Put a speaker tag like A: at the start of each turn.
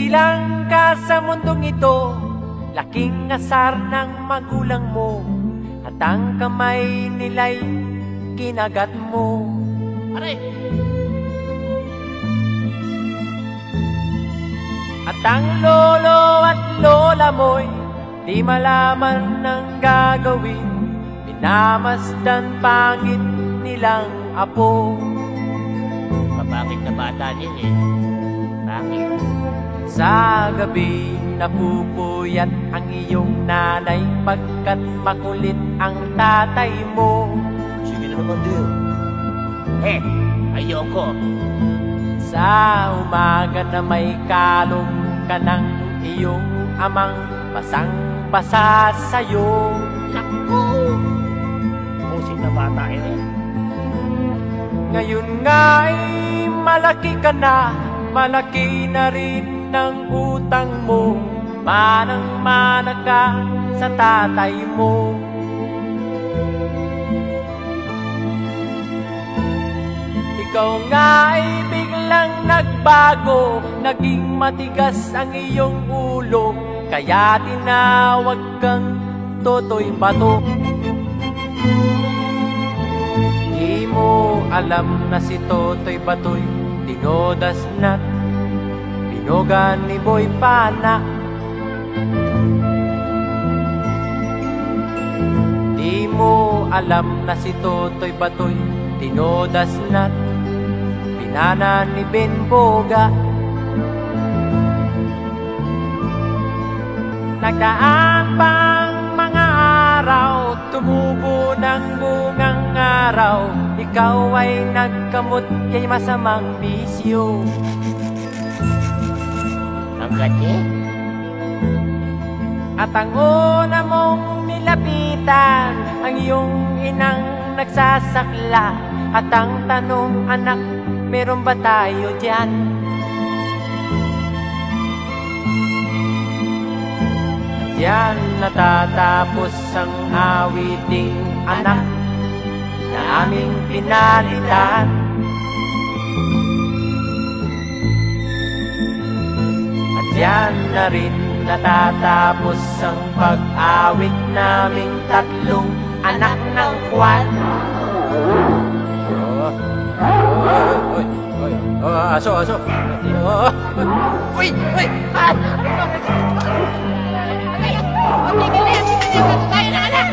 A: Nagsilang ka sa mundong ito, laking asar ng magulang mo, at ang kamay nila'y kinagat mo.
B: Aray!
A: At ang lolo at lola mo'y di malaman ng gagawin, minamasdan pangit nilang apo.
B: Mabangit na bata din eh. Bakit?
A: Sa gabi napupuyat ang iyong nanay, pagkat makulit ang tatay mo.
B: Sige na naman din. Ayoko.
A: Sa umaga na may kalong ka ng iyong amang basang-basa sa'yo.
B: Naku! Pusing na bata eh.
A: Ngayon nga ay malaki ka na, malaki na rin ng utang mo, manang-mana ka sa tatay mo. Ikaw nga ay biglang nagbago, naging matigas ang iyong ulo, kaya tinawag kang Totoy Bato. Di mo alam na si Totoy Bato'y dinodas na't binogan ni Boy Pana. Di mo alam na si Totoy Bato'y dinodas na't binana ni Benboga. Nagdaan pang mga araw, tumubo ng bungang araw, ikaw ay nagkamot kay masamang bisyo.
B: Ang gati?
A: At ang una mong nilapitan, ang iyong inang nagsasakla, at ang tanong, anak, meron ba tayo dyan? Diyan natatapos ang awiting anak na aming pinalitan. At diyan na rin natatapos ang pag-awit naming tatlong anak ng Juan. Aso! Uy!
B: Tayo na anak!